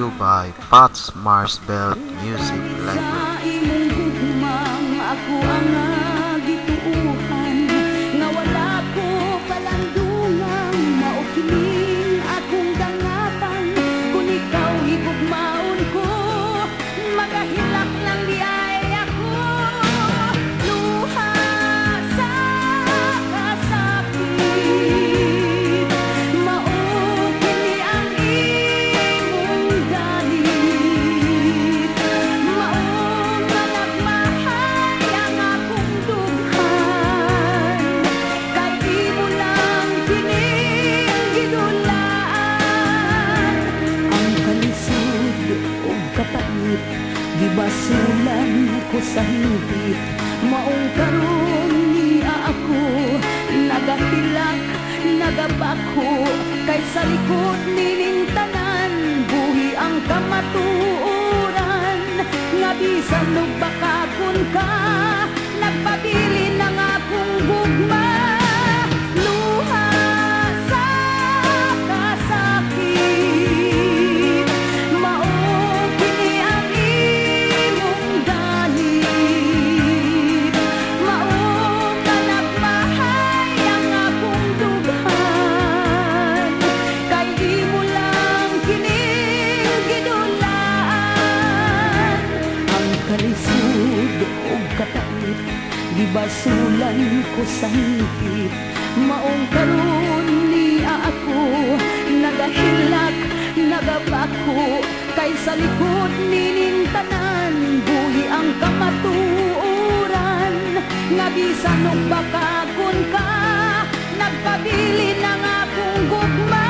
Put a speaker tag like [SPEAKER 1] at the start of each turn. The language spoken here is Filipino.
[SPEAKER 1] you by Pat's Marsbelt Music Library.
[SPEAKER 2] Ako ang gituuhan nga wala ko kalandungang maukiling akong dangatan kung ikaw higugmaon ko magahilak lang di ay ako luha sa kasakit maukili ang imong galit maong managmahal ang akong dughan kay di mo lang kining gidulaan ang kalisod o katait gibasulan ko sa higit maong karon niya ako nagahilak nagabako kay sa likod nining tanan buhi ang kamatuoran nga bisan og bakakon ka nagpabilin ang akong gugma luha sa kasakit maong kini ang imong galit maong managmahay ang akong dughan kay di mo lang kining gidulaan ang kalisod o katait gibasulan ko sa higit maong karon niya ako nagahilak nagabako kay sa likod nining tanan buhi ang kamatuoran nga bisan og bakakon ka nagpabilin ang akong gugma